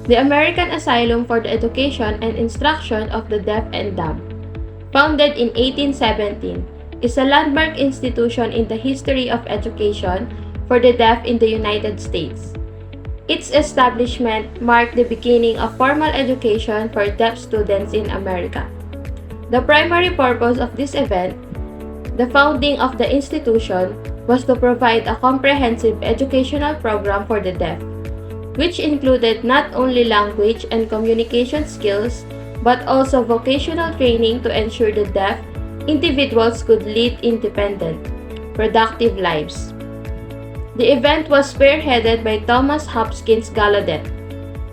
the American Asylum for the Education and Instruction of the Deaf and Dumb, founded in 1817, is a landmark institution in the history of education for the deaf in the United States. Its establishment marked the beginning of formal education for deaf students in America. The primary purpose of this event, the founding of the institution, was to provide a comprehensive educational program for the deaf, which included not only language and communication skills, but also vocational training to ensure the deaf individuals could lead independent, productive lives. The event was spearheaded by Thomas Hopkins Gallaudet,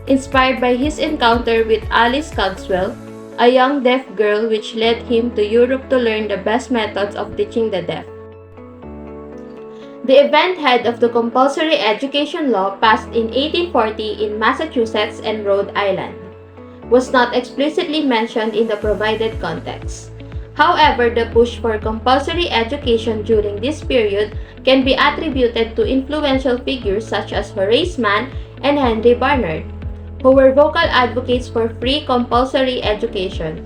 inspired by his encounter with Alice Cogswell, a young deaf girl, which led him to Europe to learn the best methods of teaching the deaf. The event head of the compulsory education law passed in 1840 in Massachusetts and Rhode Island was not explicitly mentioned in the provided context. However, the push for compulsory education during this period can be attributed to influential figures such as Horace Mann and Henry Barnard, who were vocal advocates for free compulsory education.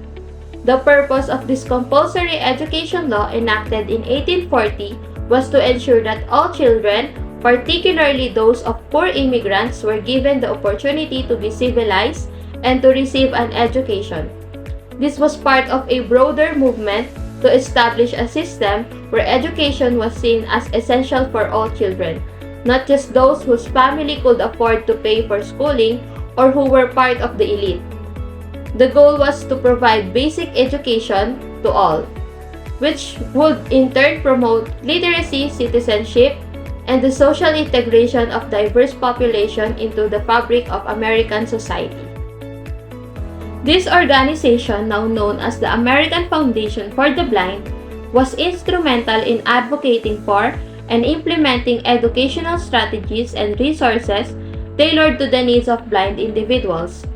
The purpose of this compulsory education law enacted in 1840 was to ensure that all children, particularly those of poor immigrants, were given the opportunity to be civilized and to receive an education. This was part of a broader movement to establish a system where education was seen as essential for all children, not just those whose family could afford to pay for schooling or who were part of the elite. The goal was to provide basic education to all, which would in turn promote literacy, citizenship, and the social integration of diverse population into the fabric of American society. This organization, now known as the American Foundation for the Blind, was instrumental in advocating for and implementing educational strategies and resources tailored to the needs of blind individuals.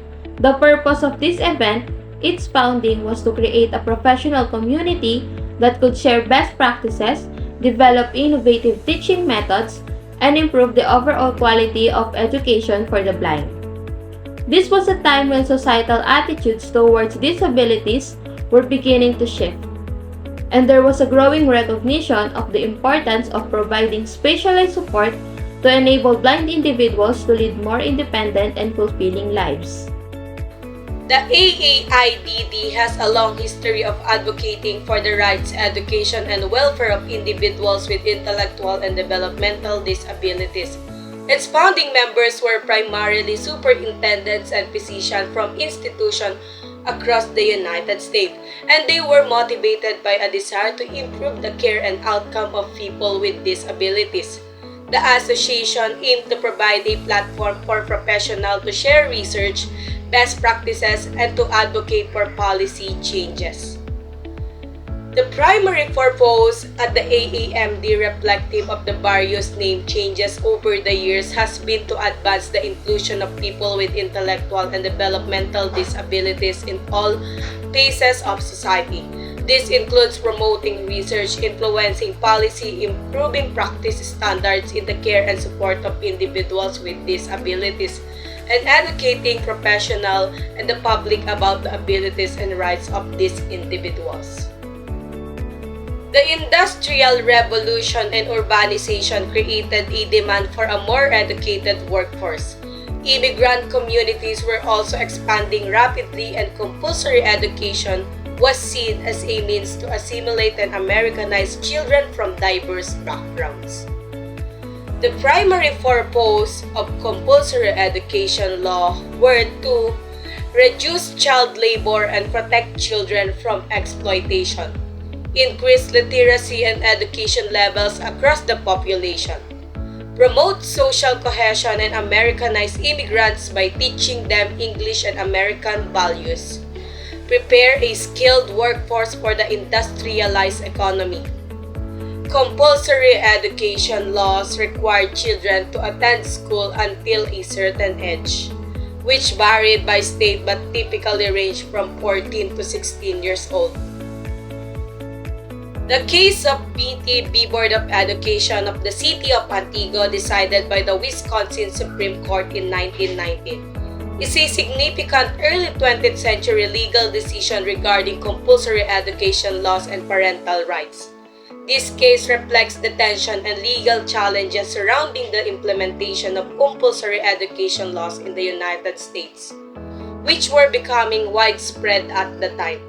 The purpose of this event, its founding, was to create a professional community that could share best practices, develop innovative teaching methods, and improve the overall quality of education for the blind. This was a time when societal attitudes towards disabilities were beginning to shift, and there was a growing recognition of the importance of providing specialized support to enable blind individuals to lead more independent and fulfilling lives. The AAIDD has a long history of advocating for the rights, education, and welfare of individuals with intellectual and developmental disabilities. Its founding members were primarily superintendents and physicians from institutions across the United States, and they were motivated by a desire to improve the care and outcome of people with disabilities. The association aimed to provide a platform for professionals to share research, best practices, and to advocate for policy changes. The primary purpose at the AAMD, reflective of the various name changes over the years, has been to advance the inclusion of people with intellectual and developmental disabilities in all phases of society. This includes promoting research, influencing policy, improving practice standards in the care and support of individuals with disabilities, and educating professionals and the public about the abilities and rights of these individuals. The Industrial Revolution and urbanization created a demand for a more educated workforce. Immigrant communities were also expanding rapidly, and compulsory education was seen as a means to assimilate and Americanize children from diverse backgrounds. The primary purpose of compulsory education law were to reduce child labor and protect children from exploitation, increase literacy and education levels across the population, promote social cohesion and Americanize immigrants by teaching them English and American values, prepare a skilled workforce for the industrialized economy. Compulsory education laws required children to attend school until a certain age, which varied by state but typically ranged from 14 to 16 years old. The case of BTB Board of Education of the City of Antigua, decided by the Wisconsin Supreme Court in 1919, is a significant early 20th century legal decision regarding compulsory education laws and parental rights. This case reflects the tension and legal challenges surrounding the implementation of compulsory education laws in the United States, which were becoming widespread at the time.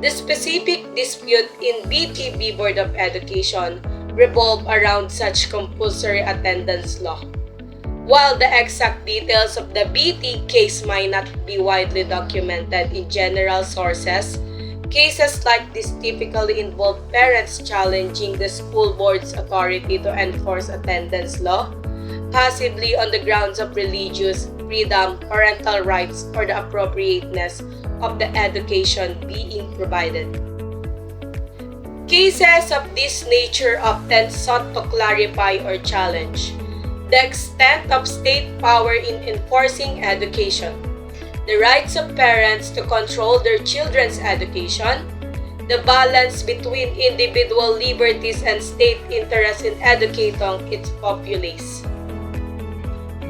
The specific dispute in BTB Board of Education revolved around such compulsory attendance law. While the exact details of the BT case might not be widely documented in general sources, cases like this typically involve parents challenging the school board's authority to enforce attendance law, possibly on the grounds of religious freedom, parental rights, or the appropriateness of the education being provided. Cases of this nature often sought to clarify or challenge the extent of state power in enforcing education, the rights of parents to control their children's education, the balance between individual liberties and state interest in educating its populace.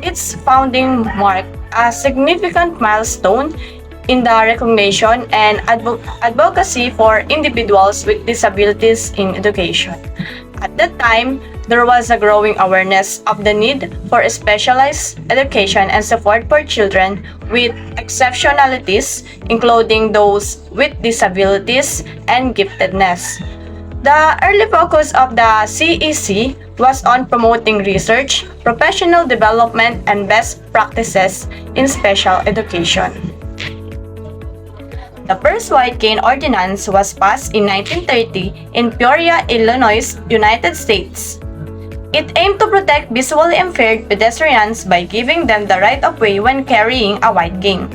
Its founding marked a significant milestone in the recognition and advocacy for individuals with disabilities in education. At that time, there was a growing awareness of the need for specialized education and support for children with exceptionalities, including those with disabilities and giftedness. The early focus of the CEC was on promoting research, professional development, and best practices in special education. The first White Cane Ordinance was passed in 1930 in Peoria, Illinois, United States. It aimed to protect visually impaired pedestrians by giving them the right of way when carrying a white cane.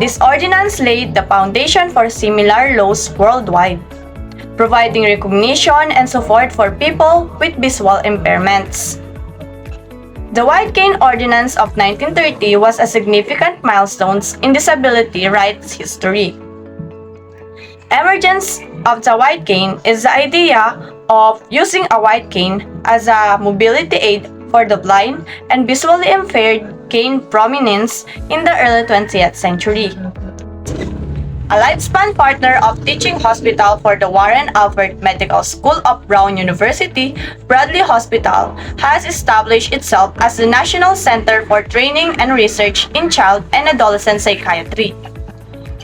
This ordinance laid the foundation for similar laws worldwide, providing recognition and support for people with visual impairments. The White Cane Ordinance of 1930 was a significant milestone in disability rights history. Emergence of the white cane is the idea of using a white cane as a mobility aid for the blind and visually impaired gained prominence in the early 20th century. A lifespan partner of Teaching Hospital for the Warren Alpert Medical School of Brown University, Bradley Hospital, has established itself as the National Center for Training and Research in Child and Adolescent Psychiatry.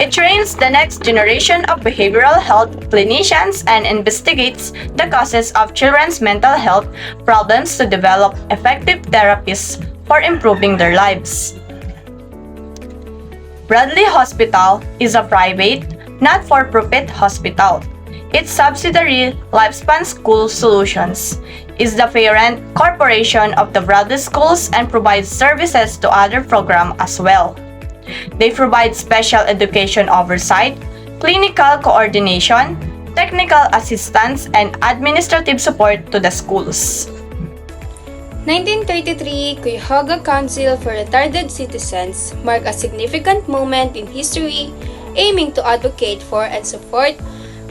It trains the next generation of behavioral health clinicians and investigates the causes of children's mental health problems to develop effective therapies for improving their lives. Bradley Hospital is a private, not-for-profit hospital. Its subsidiary, Lifespan School Solutions, is the parent corporation of the Bradley Schools and provides services to other programs as well. They provide special education oversight, clinical coordination, technical assistance, and administrative support to the schools. 1933 Cuyahoga Council for Retarded Citizens marked a significant moment in history aiming to advocate for and support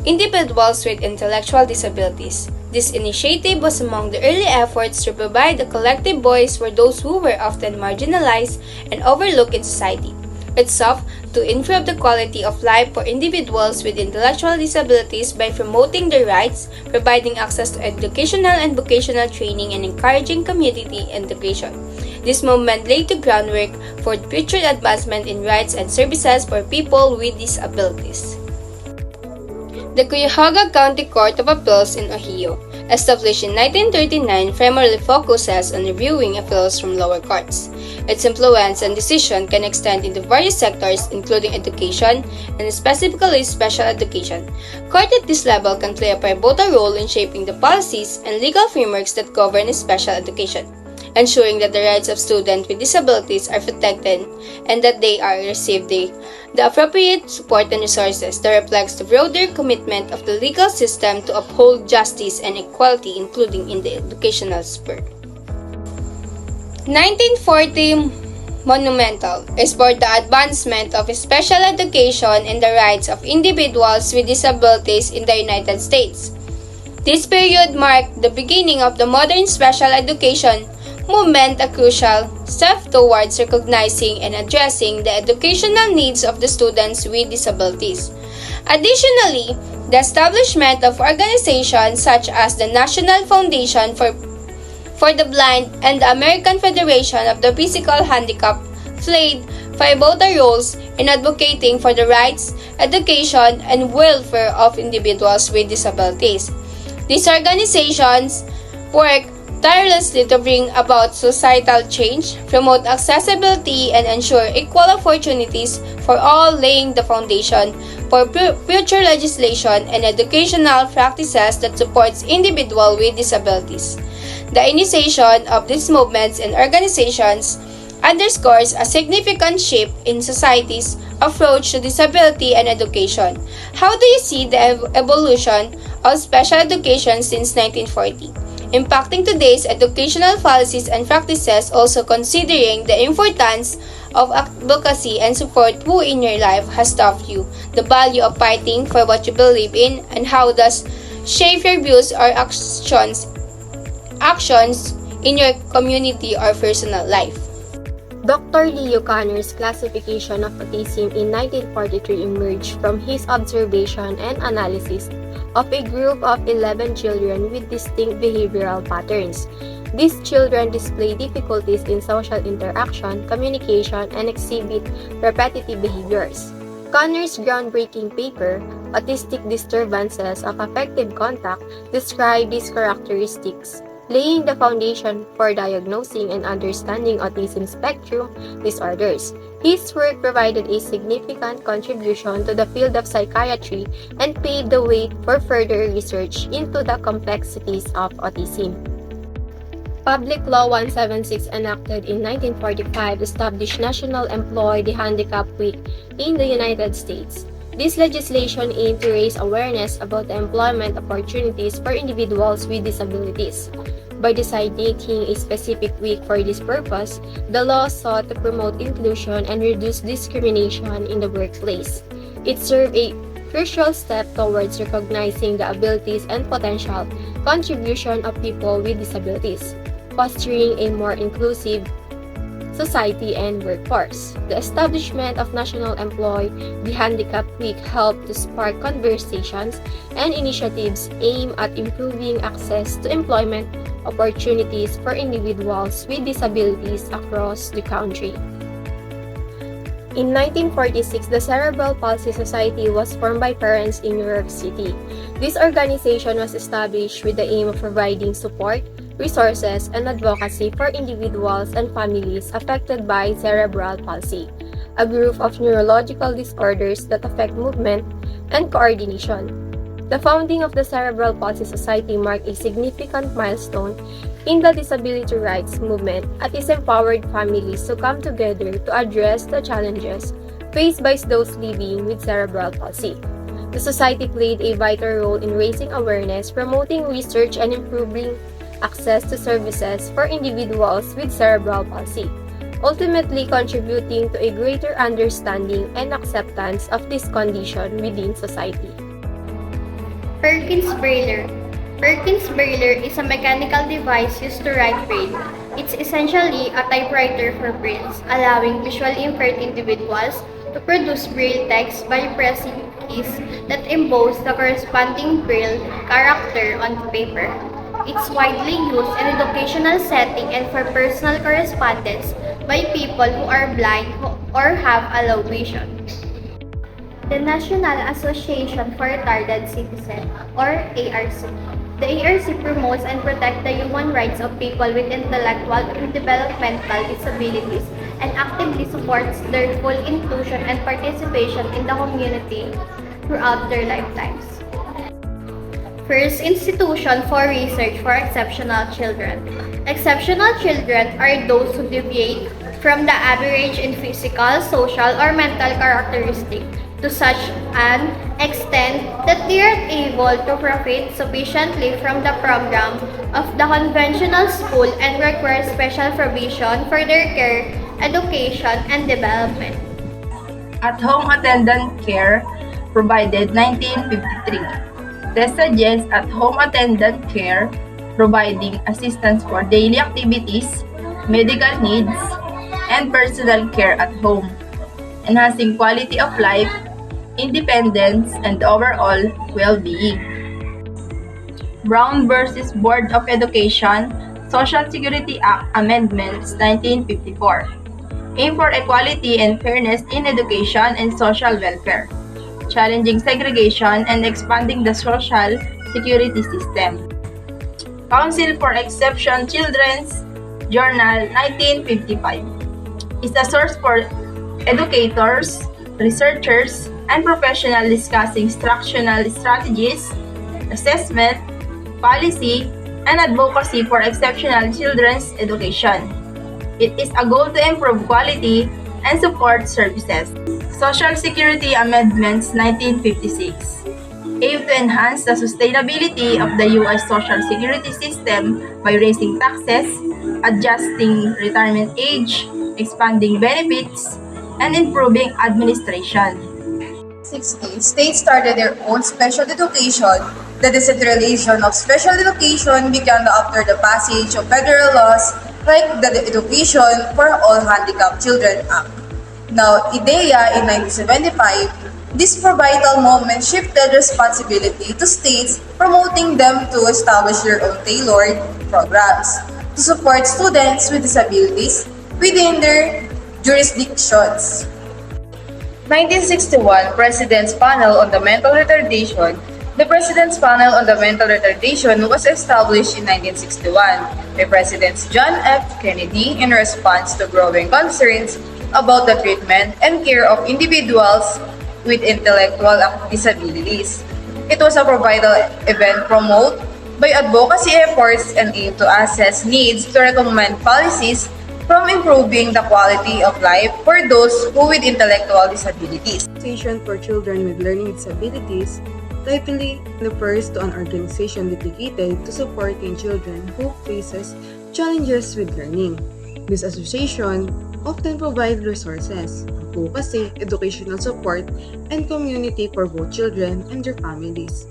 individuals with intellectual disabilities. This initiative was among the early efforts to provide a collective voice for those who were often marginalized and overlooked in society. It sought to improve the quality of life for individuals with intellectual disabilities by promoting their rights, providing access to educational and vocational training, and encouraging community integration. This movement laid the groundwork for future advancement in rights and services for people with disabilities. The Cuyahoga County Court of Appeals in Ohio, established in 1939, primarily focuses on reviewing appeals from lower courts. Its influence and decision can extend into various sectors, including education and specifically special education. Court at this level can play a pivotal role in shaping the policies and legal frameworks that govern special education, ensuring that the rights of students with disabilities are protected and that they are received the appropriate support and resources that reflects the broader commitment of the legal system to uphold justice and equality, including in the educational sphere. 1940 Monumental is for the advancement of special education and the rights of individuals with disabilities in the United States. This period marked the beginning of the modern special education movement a crucial step towards recognizing and addressing the educational needs of the students with disabilities. Additionally, the establishment of organizations such as the National Foundation for the Blind and the American Federation of the Physical Handicapped played pivotal roles in advocating for the rights, education, and welfare of individuals with disabilities. These organizations work tirelessly to bring about societal change, promote accessibility, and ensure equal opportunities for all, laying the foundation for future legislation and educational practices that supports individuals with disabilities. The initiation of these movements and organizations underscores a significant shift in society's approach to disability and education. How do you see the evolution of special education since 1940? Impacting today's educational policies and practices, also considering the importance of advocacy and support. Who in your life has taught you the value of fighting for what you believe in, and how does shape your views or actions in your community or personal life? Dr. Leo Kanner's classification of autism in 1943 emerged from his observation and analysis of a group of 11 children with distinct behavioral patterns. These children display difficulties in social interaction, communication, and exhibit repetitive behaviors. Kanner's groundbreaking paper, Autistic Disturbances of Affective Contact, described these characteristics, laying the foundation for diagnosing and understanding autism spectrum disorders. His work provided a significant contribution to the field of psychiatry and paved the way for further research into the complexities of autism. Public Law 176, enacted in 1945, established National Employee the Handicap Week in the United States. This legislation aimed to raise awareness about the employment opportunities for individuals with disabilities. By designating a specific week for this purpose, the law sought to promote inclusion and reduce discrimination in the workplace. It served a crucial step towards recognizing the abilities and potential contribution of people with disabilities, fostering a more inclusive society and workforce. The establishment of National Employee the Handicap Week helped to spark conversations and initiatives aimed at improving access to employment opportunities for individuals with disabilities across the country. In 1946, the Cerebral Palsy Society was formed by parents in New York City. This organization was established with the aim of providing support, resources, and advocacy for individuals and families affected by cerebral palsy, a group of neurological disorders that affect movement and coordination. The founding of the Cerebral Palsy Society marked a significant milestone in the disability rights movement, as it empowered families to come together to address the challenges faced by those living with cerebral palsy. The society played a vital role in raising awareness, promoting research, and improving access to services for individuals with cerebral palsy, ultimately contributing to a greater understanding and acceptance of this condition within society. Perkins-Braille. Perkins-Braille is a mechanical device used to write Braille. It's essentially a typewriter for brailles, allowing visually impaired individuals to produce Braille text by pressing keys that emboss the corresponding Braille character on paper. It's widely used in educational setting and for personal correspondence by people who are blind or have a low vision. The National Association for Retarded Citizens, or ARC. The ARC promotes and protects the human rights of people with intellectual and developmental disabilities and actively supports their full inclusion and participation in the community throughout their lifetimes. First institution for research for exceptional children. Exceptional children are those who deviate from the average in physical, social, or mental characteristics to such an extent that they are able to profit sufficiently from the program of the conventional school and require special provision for their care, education, and development. At-home attendant care provided 1953. This suggests at-home attendant care providing assistance for daily activities medical needs, and personal care at home, enhancing quality of life, independence, and overall well-being. Brown versus Board of Education, Social Security Act Amendments 1954. Aim for equality and fairness in education and social welfare, challenging segregation and expanding the social security system. Council for Exception Children's Journal 1955 is a source for educators, researchers, and professionals discussing instructional strategies, assessment, policy, and advocacy for exceptional children's education. It is a goal to improve quality and support services. Social Security Amendments 1956 aim to enhance the sustainability of the U.S. Social Security system by raising taxes, adjusting retirement age, expanding benefits, and improving administration. 60, states started their own special education. The decentralization of special education began after the passage of federal laws like the Education for All Handicapped Children Act. Now, IDEA in 1975, this vital moment shifted responsibility to states, promoting them to establish their own tailored programs to support students with disabilities within their jurisdictions. 1961 President's Panel on the Mental Retardation. The President's Panel on the Mental Retardation was established in 1961 by Presidents John F. Kennedy in response to growing concerns about the treatment and care of individuals with intellectual disabilities. It was a vital event promoted by advocacy efforts and aimed to assess needs to recommend policies from improving the quality of life for those who with intellectual disabilities. Association for Children with Learning Disabilities typically refers to an organization dedicated to supporting children who faces challenges with learning. This association often provides resources, advocacy, educational support, and community for both children and their families.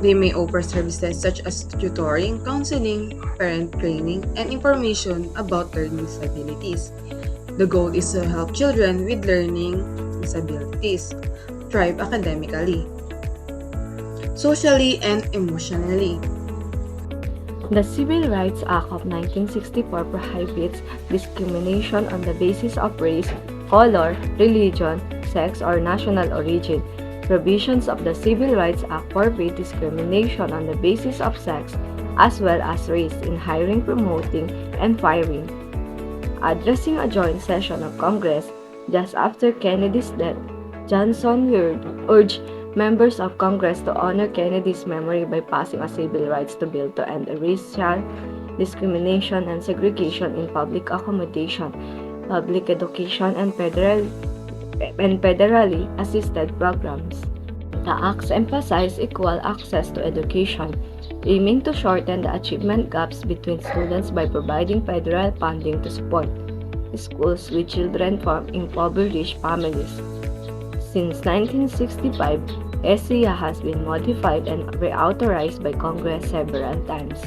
They may offer services such as tutoring, counseling, parent training, and information about learning disabilities. The goal is to help children with learning disabilities thrive academically, socially, and emotionally. The Civil Rights Act of 1964 prohibits discrimination on the basis of race, color, religion, sex, or national origin. Provisions of the Civil Rights Act forbid discrimination on the basis of sex as well as race in hiring, promoting, and firing. Addressing a joint session of Congress just after Kennedy's death, Johnson urged members of Congress to honor Kennedy's memory by passing a civil rights bill to end racial discrimination and segregation in public accommodation, public education, and federally assisted programs. The acts emphasize equal access to education, aiming to shorten the achievement gaps between students by providing federal funding to support schools with children from impoverished families. Since 1965, SEA has been modified and reauthorized by Congress several times.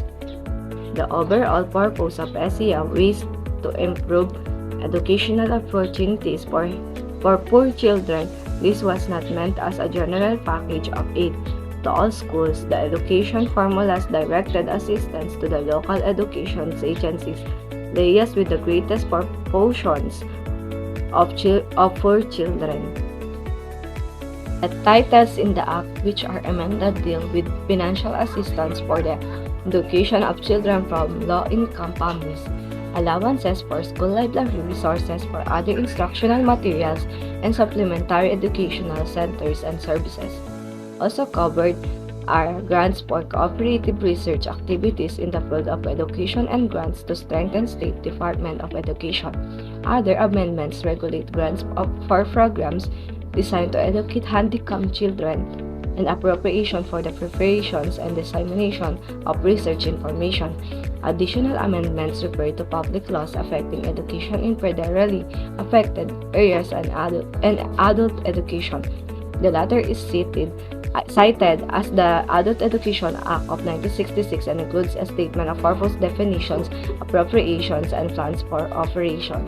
The overall purpose of SEA is to improve educational opportunities for poor children. This was not meant as a general package of aid to all schools. The education formulas directed assistance to the local education agencies liaised with the greatest proportions of poor children. The titles in the Act which are amended deal with financial assistance for the education of children from low-income families, allowances for school library resources for other instructional materials, and supplementary educational centers and services. Also covered are grants for cooperative research activities in the field of education and grants to strengthen State Department of Education. Other amendments regulate grants for programs designed to educate handicapped children and appropriation for the preparations and dissemination of research information. Additional amendments refer to public laws affecting education in federally affected areas and adult education. The latter is seated cited as the Adult Education Act of 1966 and includes a statement of purpose, definitions, appropriations, and plans for operation.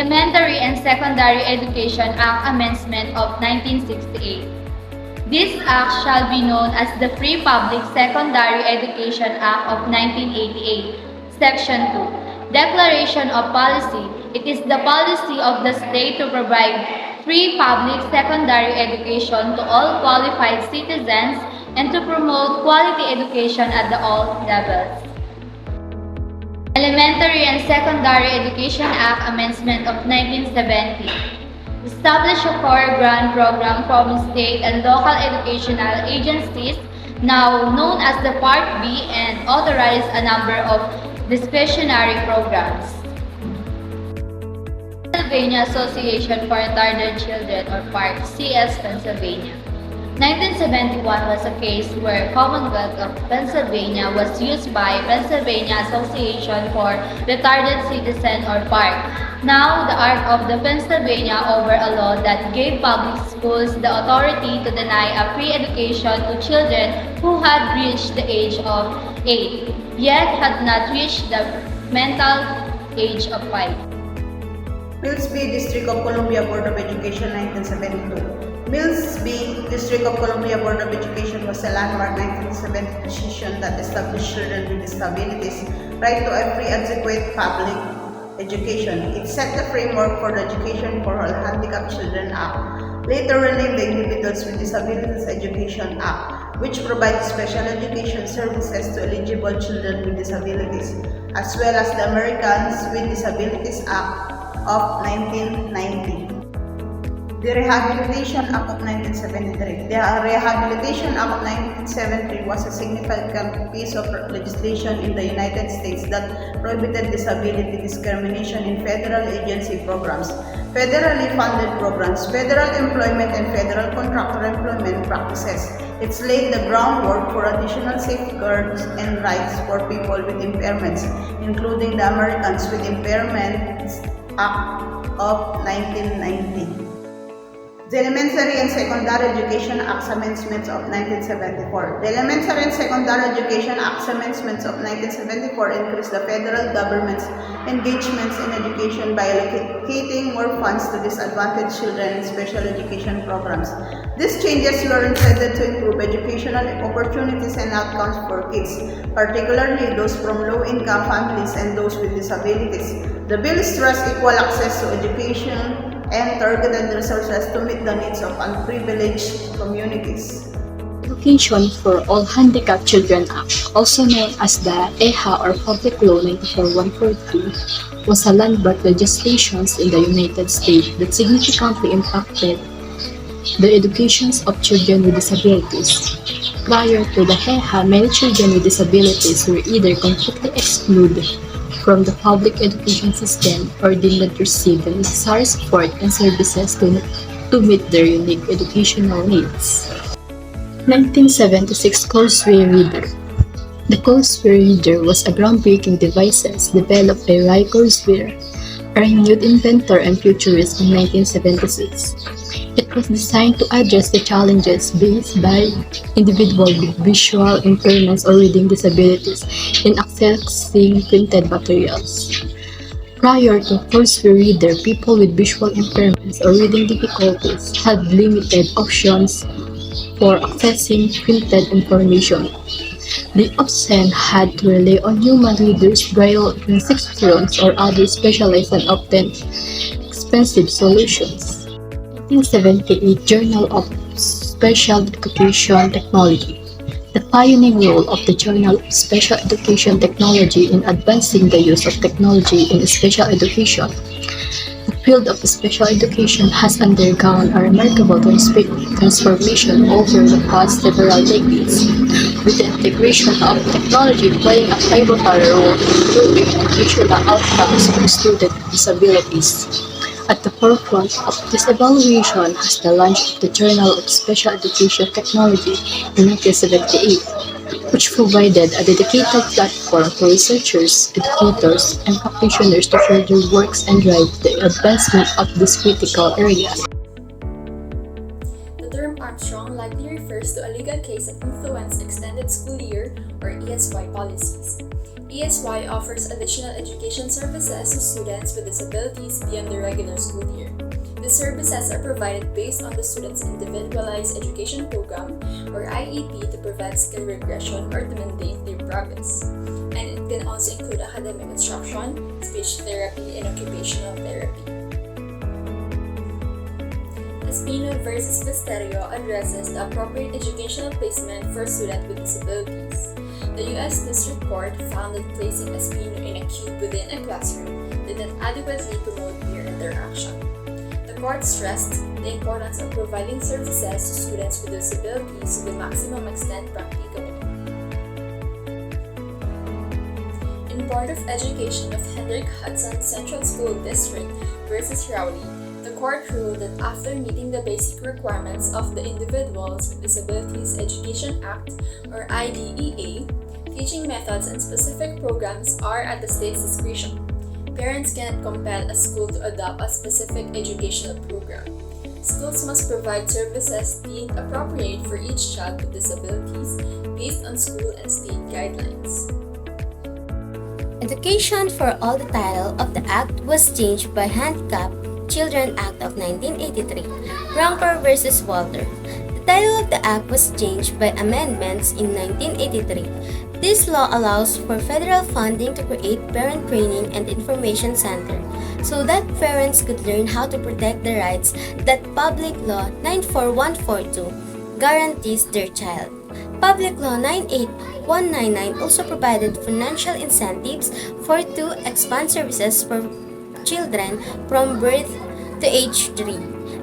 Elementary and Secondary Education Act Amendment of 1968. This act shall be known as the Free Public Secondary Education Act of 1988, Section 2. Declaration of Policy. It is the policy of the state to provide free public secondary education to all qualified citizens and to promote quality education at all levels. Elementary and Secondary Education Act Amendment of 1970. Establish a core grant program from state and local educational agencies, now known as the Part B, and authorize a number of discretionary programs. Pennsylvania Association for Retarded Children, or PARC, CS Pennsylvania. 1971 was a case where Commonwealth of Pennsylvania was used by Pennsylvania Association for Retarded Citizens, or PARC. Now, the art of the Pennsylvania over a law that gave public schools the authority to deny a free education to children who had reached the age of 8, yet had not reached the mental age of 5. Mills B. District of Columbia Board of Education, 1972. Mills B. District of Columbia Board of Education was a landmark 1970 decision that established children with disabilities' right to a free adequate public education. It set the framework for the Education for All Handicapped Children Act, later renamed the Individuals with Disabilities Education Act, which provides special education services to eligible children with disabilities, as well as the Americans with Disabilities Act of 1990. The Rehabilitation Act of 1973. The Rehabilitation Act of 1973 was a significant piece of legislation in the United States that prohibited disability discrimination in federal agency programs, federally funded programs, federal employment, and federal contractor employment practices. It's laid the groundwork for additional safeguards and rights for people with impairments, including the Americans with Impairments Act of 1990. The Elementary and Secondary Education Act Amendments of 1974. The Elementary and Secondary Education Act Amendments of 1974 increased the federal government's engagements in education by allocating more funds to disadvantaged children in special education programs. These changes were intended to improve educational opportunities and outcomes for kids, particularly those from low-income families and those with disabilities. The bill stressed equal access to education and targeted resources to meet the needs of unprivileged communities. Education for All Handicapped Children Act, also known as the EHA or Public Law 94-142, was a landmark legislation in the United States that significantly impacted the educations of children with disabilities. Prior to the EHA, many children with disabilities were either completely excluded from the public education system or did not receive the necessary support and services to meet their unique educational needs. 1976 Courseware Reader. The Courseware Reader was a groundbreaking device developed by Ray Courseware, a renewed inventor and futurist in 1976. It was designed to address the challenges faced by individuals with visual impairments or reading disabilities in accessing printed materials. Prior to Courseware Reader, people with visual impairments or reading difficulties had limited options for accessing printed information. They often had to rely on human readers, braille, lexicons, or other specialized and often expensive solutions. 1978 Journal of Special Education Technology. The pioneering role of the Journal of Special Education Technology in advancing the use of technology in special education. The field of special education has undergone a remarkable transformation over the past several decades, with the integration of technology playing a pivotal role in improving educational outcomes for students with disabilities. At the forefront of this evaluation has the launch of the Journal of Special Education Technology in 1978, which provided a dedicated platform for researchers, educators, and practitioners to further works and drive the advancement of these critical areas. The term Armstrong likely refers to a legal case that influenced extended school year or ESY policies. ESY offers additional education services to students with disabilities beyond the regular school year. The services are provided based on the student's individualized education program or IEP to prevent skill regression or to maintain their progress. And it can also include academic instruction, speech therapy, and occupational therapy. Espino versus Besterio addresses the appropriate educational placement for students with disabilities. The U.S. District Court found that placing Espino in a cube within a classroom did not adequately promote peer interaction. The court stressed the importance of providing services to students with disabilities to the maximum extent practicable. In Board of Education of Hendrick Hudson Central School District versus Rowley, the court ruled that after meeting the basic requirements of the Individuals with Disabilities Education Act, or IDEA, teaching methods and specific programs are at the state's discretion. Parents cannot compel a school to adopt a specific educational program. Schools must provide services deemed appropriate for each child with disabilities based on school and state guidelines. Education for All, the title of the act was changed by Handicapped Children Act of 1983, Ranker versus Walter. The title of the act was changed by amendments in 1983. This law allows for federal funding to create parent training and information center so that parents could learn how to protect the rights that Public Law 94142 guarantees their child. Public Law 98199 also provided financial incentives to expand services for children from birth to age 3,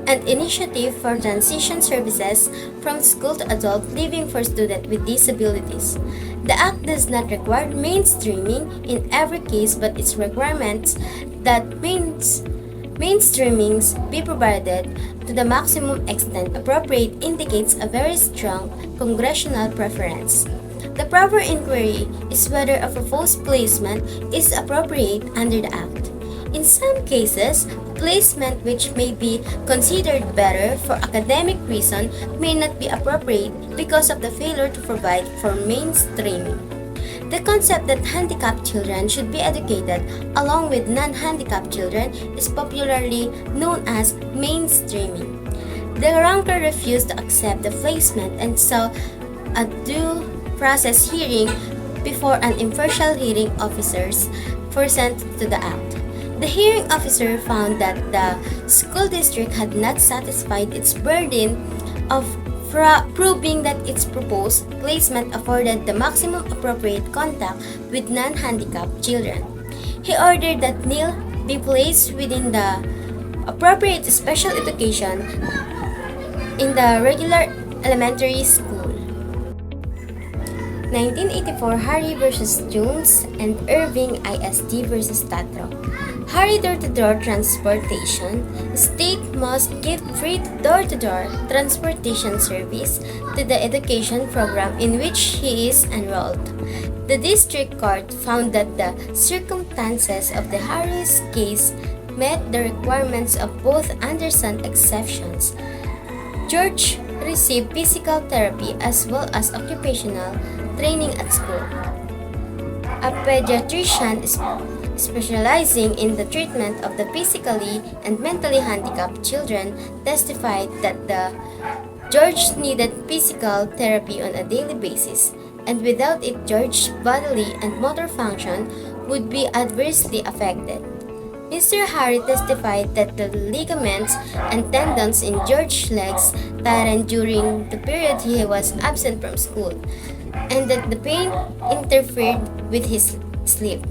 and initiative for transition services from school to adult living for students with disabilities. The Act does not require mainstreaming in every case, but its requirements that mainstreamings be provided to the maximum extent appropriate indicates a very strong congressional preference. The proper inquiry is whether a proposed placement is appropriate under the Act. In some cases, placement which may be considered better for academic reason may not be appropriate because of the failure to provide for mainstreaming. The concept that handicapped children should be educated along with non-handicapped children is popularly known as mainstreaming. The Ranker refused to accept the placement and saw a due process hearing before an impartial hearing officers pursuant to the Act. The hearing officer found that the school district had not satisfied its burden of proving that its proposed placement afforded the maximum appropriate contact with non-handicapped children. He ordered that Neil be placed within the appropriate special education in the regular elementary school. 1984 Harry vs. Jones and Irving ISD vs. Tatro. Harry door-to-door transportation. State must give free door-to-door transportation service to the education program in which he is enrolled. The district court found that the circumstances of the Harris case met the requirements of both Anderson exceptions. George received physical therapy as well as occupational training at school. A pediatrician specializing in the treatment of the physically and mentally handicapped children testified that George needed physical therapy on a daily basis, and without it George's bodily and motor function would be adversely affected. Mr. Harry testified that the ligaments and tendons in George's legs tightened during the period he was absent from school, and that the pain interfered with his sleep.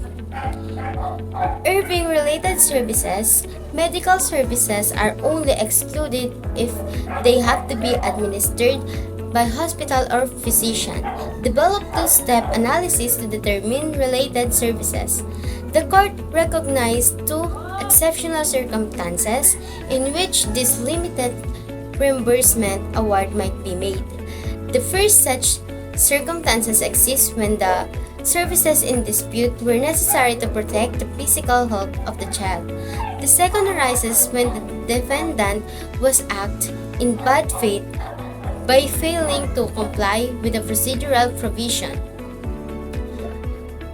Irving-related services, medical services are only excluded if they have to be administered by hospital or physician. Develop two-step analysis to determine related services. The court recognized two exceptional circumstances in which this limited reimbursement award might be made. The first such circumstances exist when the services in dispute were necessary to protect the physical health of the child. The second arises when the defendant was acting in bad faith by failing to comply with the procedural provision.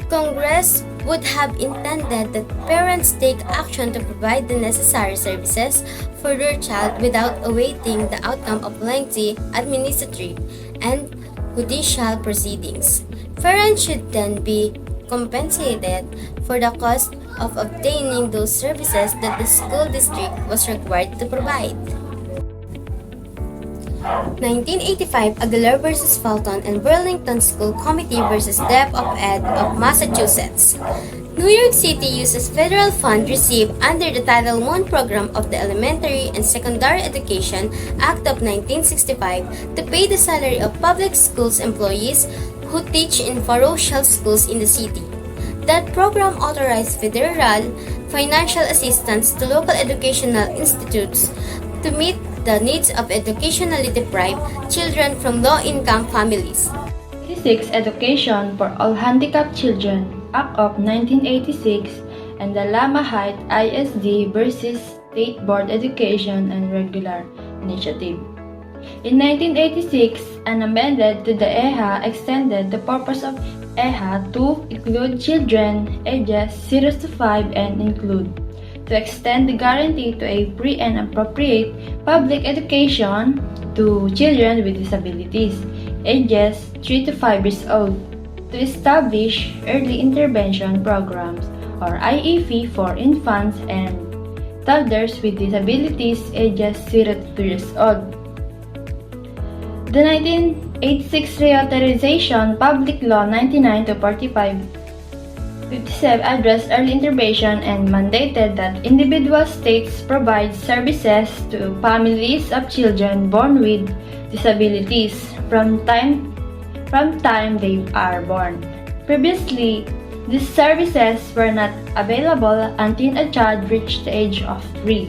Congress would have intended that parents take action to provide the necessary services for their child without awaiting the outcome of lengthy administrative and judicial proceedings. Parents should then be compensated for the cost of obtaining those services that the school district was required to provide. 1985 Aguilar vs. Fulton and Burlington School Committee vs. Dep of Ed of Massachusetts. New York City uses federal funds received under the Title I program of the Elementary and Secondary Education Act of 1965 to pay the salary of public schools employees who teach in parochial schools in the city. That program authorized federal financial assistance to local educational institutes to meet the needs of educationally deprived children from low-income families. 86 Education for All Handicapped Children, Act of 1986, and the Lama Heights ISD versus State Board Education and Regular Initiative. In 1986, an amendment to the EHA extended the purpose of EHA to include children ages 0 to 5 and include to extend the guarantee to a free and appropriate public education to children with disabilities, ages 3 to 5 years old, to establish early intervention programs or IEP for infants and toddlers with disabilities, ages 0 to 2 years old. The 1986 Reauthorization Public Law 99 to 45 57 addressed early intervention and mandated that individual states provide services to families of children born with disabilities from time they are born. Previously, these services were not available until a child reached the age of 3.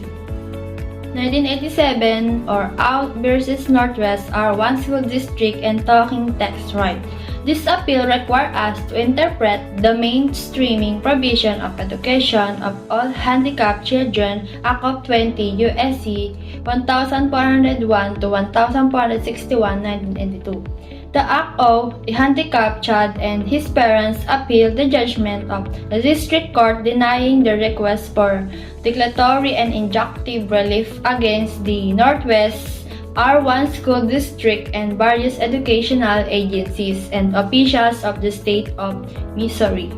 1987 or Out versus Northwest R1 School District and Talking Text Right. This appeal requires us to interpret the mainstreaming provision of education of all handicapped children, Act of 20 U.S.C. 1401 to 1461, 1982. The Act of the Handicapped Child and his parents appealed the judgment of the District Court denying the request for declaratory and injunctive relief against the Northwest R1 School District and various educational agencies and officials of the state of Missouri.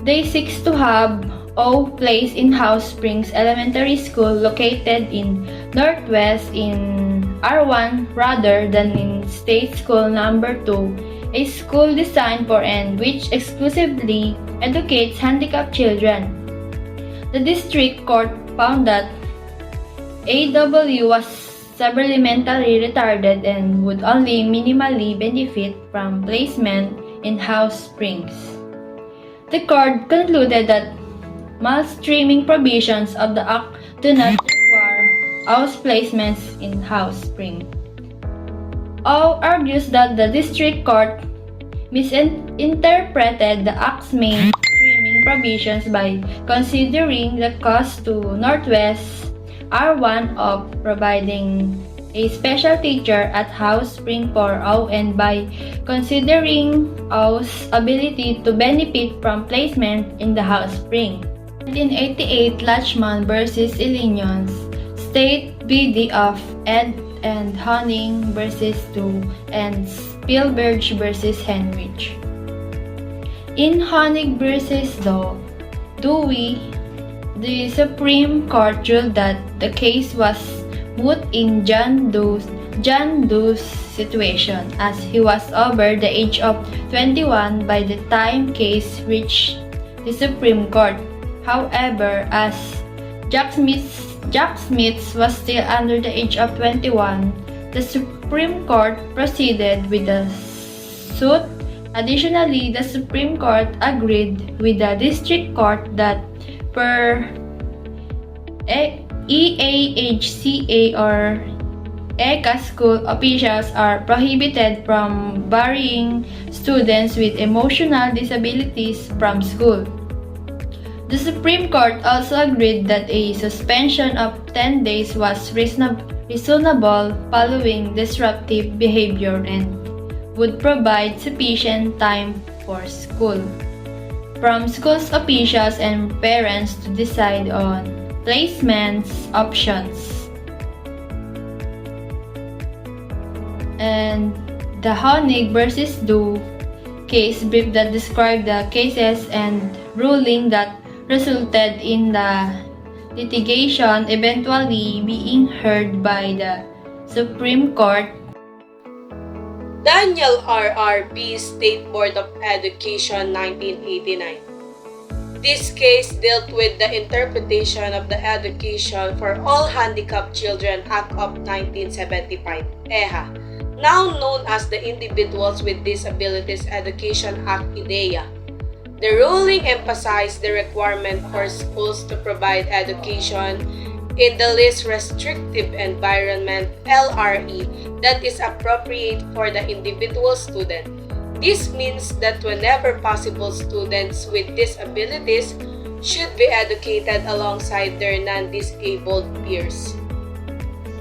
They seek to have O place in House Springs Elementary School located in Northwest in R1 rather than in State School Number 2, a school designed for and which exclusively educates handicapped children. The district court found that AW was severely mentally retarded and would only minimally benefit from placement in House Springs. The court concluded that mainstreaming provisions of the Act do not require house placements in House Springs. O argues that the district court misinterpreted the Act's mainstreaming provisions by considering the cost to Northwest R1 of providing a special teacher at House Spring for O and by considering O's ability to benefit from placement in the House Spring. 1988 Lachman vs. Illinois State BD of Ed and Honig vs. 2 and Spielberg vs. Henrich. In Honig vs. Dewey, the Supreme Court ruled that the case was moot in John Doe's situation as he was over the age of 21 by the time case reached the Supreme Court. However, as Jack Smith was still under the age of 21, the Supreme Court proceeded with the suit. Additionally, the Supreme Court agreed with the District Court that per EAHCA or ECA school officials are prohibited from barring students with emotional disabilities from school. The Supreme Court also agreed that a suspension of 10 days was reasonable following disruptive behavior and would provide sufficient time for school, from schools officials and parents to decide on placements options. And the Honig versus Doe case brief that described the cases and ruling that resulted in the litigation eventually being heard by the Supreme Court. Daniel R.R.B. State Board of Education 1989. This case dealt with the interpretation of the Education for All Handicapped Children Act of 1975, EHA, now known as the Individuals with Disabilities Education Act, IDEA. The ruling emphasized the requirement for schools to provide education in the least restrictive environment, LRE, that is appropriate for the individual student. This means that whenever possible, students with disabilities should be educated alongside their non-disabled peers.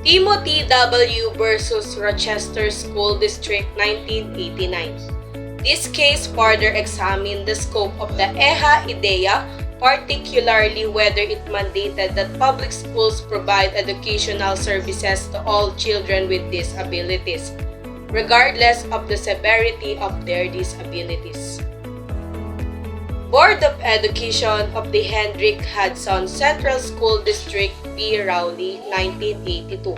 Timothy W. versus Rochester School District 1989. This case further examined the scope of the EHA IDEA, particularly whether it mandated that public schools provide educational services to all children with disabilities, regardless of the severity of their disabilities. Board of Education of the Hendrick Hudson Central School District B. Rowley, 1982.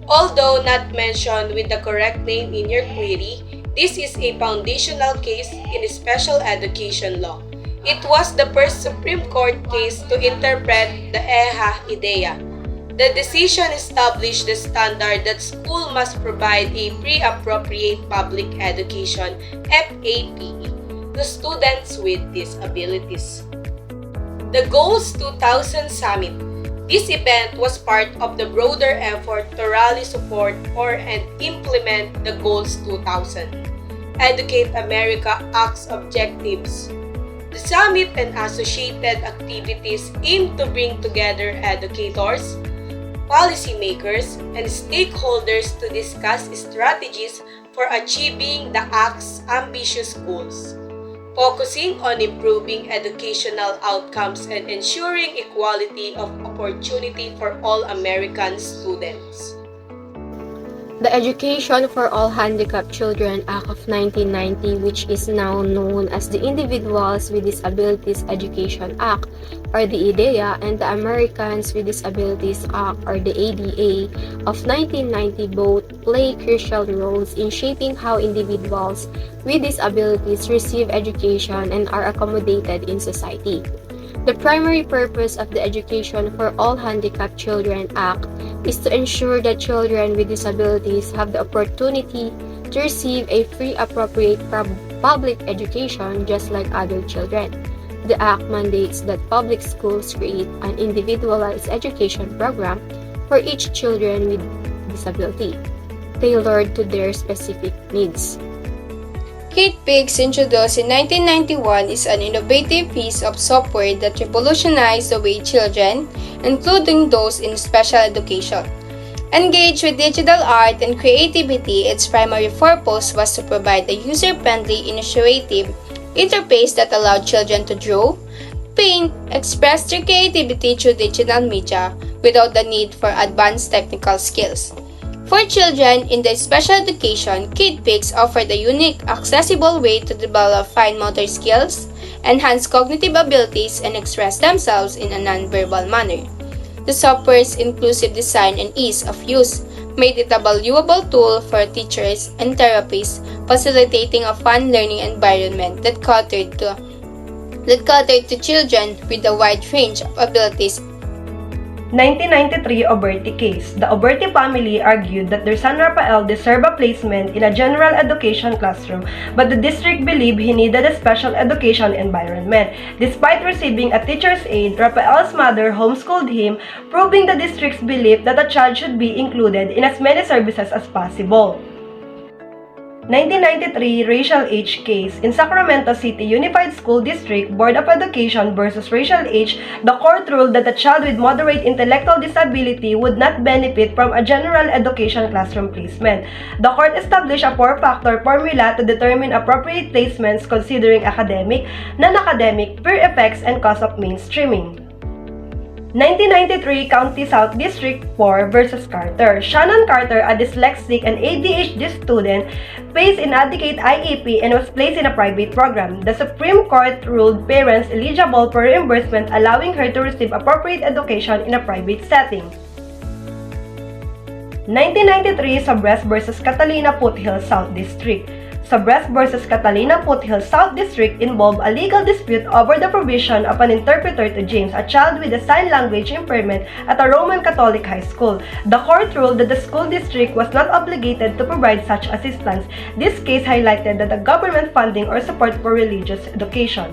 Although not mentioned with the correct name in your query, this is a foundational case in special education law. It was the first Supreme Court case to interpret the EHA IDEA. The decision established the standard that school must provide a free appropriate public education, FAPE, to students with disabilities. The Goals 2000 Summit. This event was part of the broader effort to rally support for and implement the Goals 2000. Educate America Act's objectives. The summit and associated activities aim to bring together educators, policymakers, and stakeholders to discuss strategies for achieving the Act's ambitious goals, focusing on improving educational outcomes and ensuring equality of opportunity for all American students. The Education for All Handicapped Children Act of 1990, which is now known as the Individuals with Disabilities Education Act, or the IDEA, and the Americans with Disabilities Act, or the ADA, of 1990 both play crucial roles in shaping how individuals with disabilities receive education and are accommodated in society. The primary purpose of the Education for All Handicapped Children Act is to ensure that children with disabilities have the opportunity to receive a free, appropriate public education just like other children. The Act mandates that public schools create an individualized education program for each children with disability, tailored to their specific needs. KidPix, introduced in 1991, is an innovative piece of software that revolutionized the way children, including those in special education, engage with digital art and creativity. Its primary purpose was to provide a user-friendly, intuitive interface that allowed children to draw, paint, express their creativity through digital media without the need for advanced technical skills. For children in the special education, KidPix offered a unique, accessible way to develop fine motor skills, enhance cognitive abilities, and express themselves in a non-verbal manner. The software's inclusive design and ease of use made it a valuable tool for teachers and therapists, facilitating a fun learning environment that catered to children with a wide range of abilities. 1993 Oberti case. The Oberti family argued that their son Rafael deserved a placement in a general education classroom, but the district believed he needed a special education environment. Despite receiving a teacher's aide, Rafael's mother homeschooled him, proving the district's belief that a child should be included in as many services as possible. 1993 Racial Age Case. In Sacramento City Unified School District Board of Education versus Racial Age, the court ruled that a child with moderate intellectual disability would not benefit from a general education classroom placement. The court established a four-factor formula to determine appropriate placements considering academic, non-academic, peer effects, and cost of mainstreaming. 1993 County South District 4 versus Carter. Shannon Carter, a dyslexic and ADHD student, faced inadequate IEP and was placed in a private program. The Supreme Court ruled parents eligible for reimbursement, allowing her to receive appropriate education in a private setting. 1993 Sabres versus Catalina Foothills South District. Sabres versus Catalina Foothills South District involved a legal dispute over the provision of an interpreter to James, a child with a sign language impairment at a Roman Catholic high school. The court ruled that the school district was not obligated to provide such assistance. This case highlighted that the government funding or support for religious education.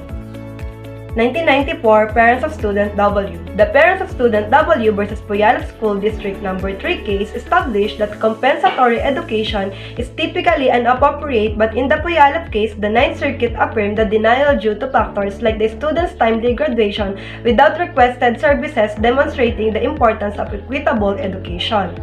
1994 Parents of Student W. The Parents of Student W versus Puyallup School District No. 3 case established that compensatory education is typically inappropriate, but in the Puyallup case, the Ninth Circuit affirmed the denial due to factors like the student's timely graduation without requested services, demonstrating the importance of equitable education.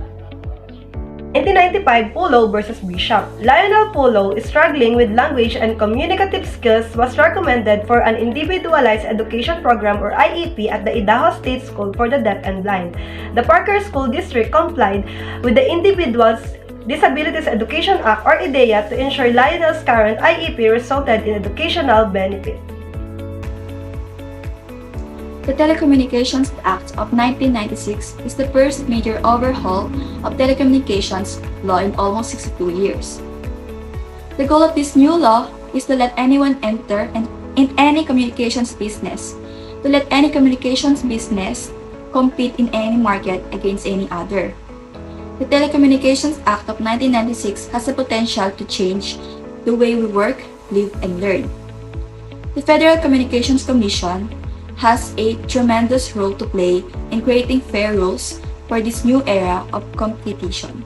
1995 Pulo versus Bishop. Lionel Pulo, struggling with language and communicative skills, was recommended for an individualized education program or IEP at the Idaho State School for the Deaf and Blind. The Parker School District complied with the Individuals Disabilities Education Act or IDEA to ensure Lionel's current IEP resulted in educational benefit. The Telecommunications Act of 1996 is the first major overhaul of telecommunications law in almost 62 years. The goal of this new law is to let anyone enter in any communications business, to let any communications business compete in any market against any other. The Telecommunications Act of 1996 has the potential to change the way we work, live, and learn. The Federal Communications Commission has a tremendous role to play in creating fair rules for this new era of competition.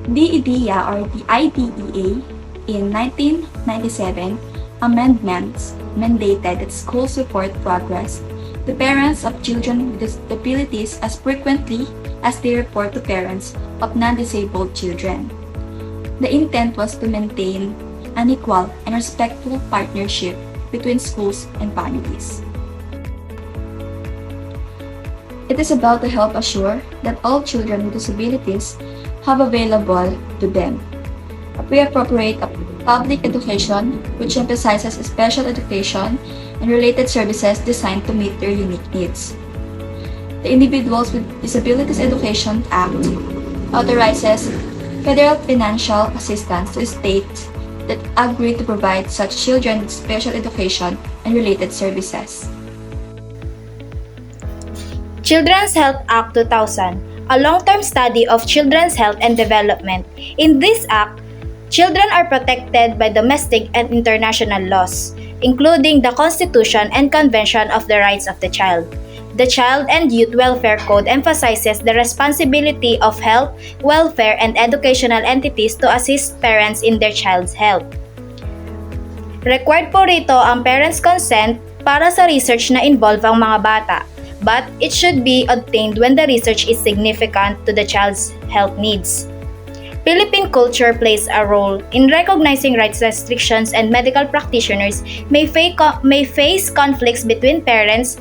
The IDEA or the IDEA in 1997 amendments mandated that schools report progress to parents of children with disabilities as frequently as they report to parents of non-disabled children. The intent was to maintain an equal and respectful partnership between schools and families. It is about to help assure that all children with disabilities have available to them a pre-appropriate public education which emphasizes special education and related services designed to meet their unique needs. The Individuals with Disabilities Education Act authorizes federal financial assistance to states that agree to provide such children with special education and related services. Children's Health Act 2000, a long-term study of children's health and development. In this act, children are protected by domestic and international laws, including the Constitution and Convention of the Rights of the Child. The Child and Youth Welfare Code emphasizes the responsibility of health, welfare, and educational entities to assist parents in their child's health. Required po rito ang parents' consent para sa research na involve ang mga bata, but it should be obtained when the research is significant to the child's health needs. Philippine culture plays a role in recognizing rights restrictions, and medical practitioners may face conflicts between parents'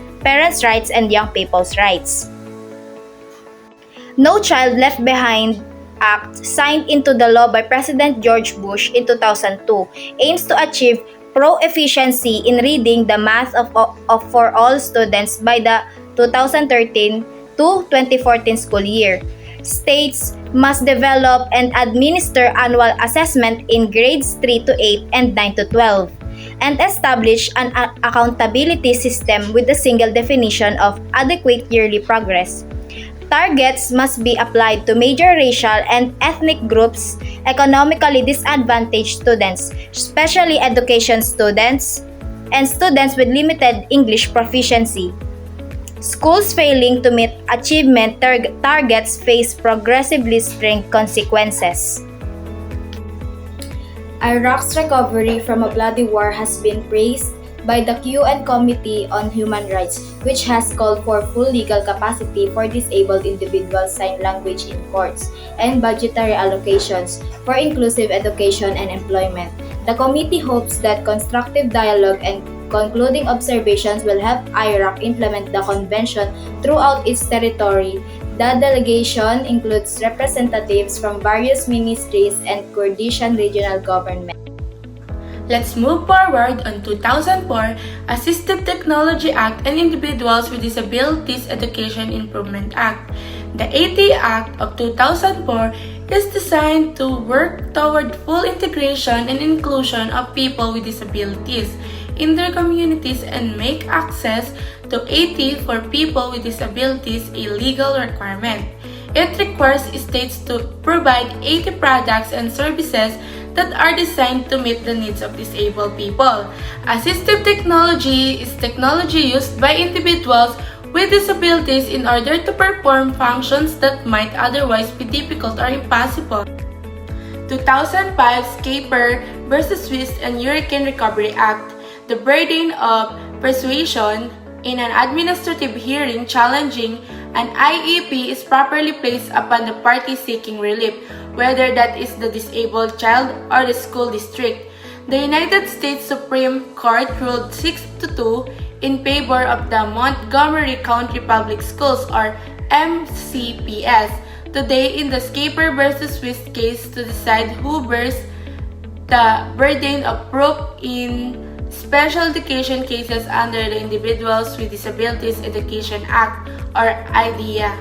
rights and young people's rights. No Child Left Behind Act, signed into the law by President George Bush in 2002, aims to achieve pro-efficiency in reading the math for all students by the 2013 to 2014 school year. States must develop and administer annual assessment in grades 3 to 8 and 9 to 12. And establish an accountability system with a single definition of adequate yearly progress. Targets must be applied to major racial and ethnic groups, economically disadvantaged students, specially education students, and students with limited English proficiency. Schools failing to meet achievement targets face progressively stringent consequences. Iraq's recovery from a bloody war has been praised by the UN Committee on Human Rights, which has called for full legal capacity for disabled individuals' sign language in courts and budgetary allocations for inclusive education and employment. The committee hopes that constructive dialogue and concluding observations will help Iraq implement the convention throughout its territory. The delegation includes representatives from various ministries and Kurdistan regional government. Let's move forward on 2004 Assistive Technology Act and Individuals with Disabilities Education Improvement Act. The AT Act of 2004 is designed to work toward full integration and inclusion of people with disabilities in their communities and make access to AT for people with disabilities a legal requirement. It requires states to provide AT products and services that are designed to meet the needs of disabled people. Assistive technology is technology used by individuals with disabilities in order to perform functions that might otherwise be difficult or impossible. 2005 Schaefer v. Swiss and Hurricane Recovery Act. The burden of persuasion in an administrative hearing challenging an IEP is properly placed upon the party seeking relief, whether that is the disabled child or the school district. The United States Supreme Court ruled 6-2 in favor of the Montgomery County Public Schools or MCPS today in the Schaefer v. Swiss case to decide who bears the burden of proof in special education cases under the Individuals with Disabilities Education Act or IDEA.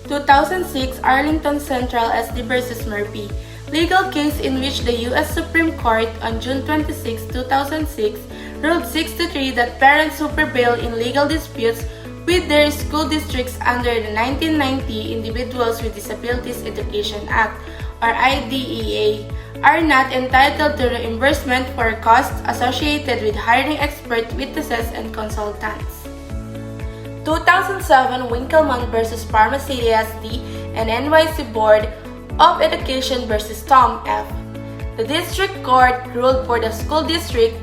2006 Arlington Central SD vs. Murphy. Legal case in which the U.S. Supreme Court on June 26, 2006 ruled 6-3 that parents who prevail in legal disputes with their school districts under the 1990 Individuals with Disabilities Education Act or IDEA are not entitled to reimbursement for costs associated with hiring expert witnesses and consultants. 2007 Winkelmann vs. Parma City SD and NYC Board of Education vs. Tom F. The District Court ruled for the school district.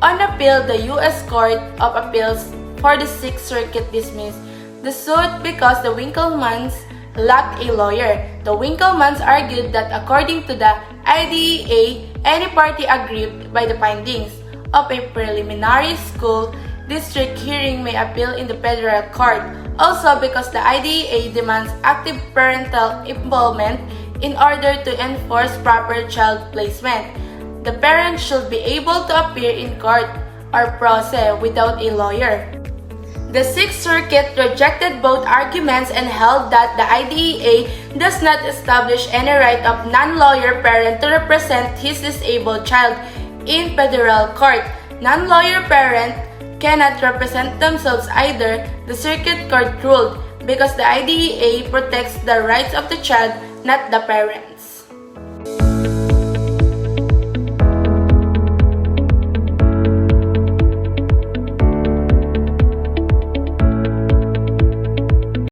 On appeal, the U.S. Court of Appeals for the Sixth Circuit dismissed the suit because the Winkelmanns lacked a lawyer. The Winkelmanns argued that according to the IDEA, any party aggrieved by the findings of a preliminary school district hearing may appeal in the federal court. Also, because the IDEA demands active parental involvement in order to enforce proper child placement, the parent should be able to appear in court or proce without a lawyer. The Sixth Circuit rejected both arguments and held that the IDEA does not establish any right of non-lawyer parent to represent his disabled child in federal court. Non-lawyer parent cannot represent themselves either, the Circuit Court ruled, because the IDEA protects the rights of the child, not the parents.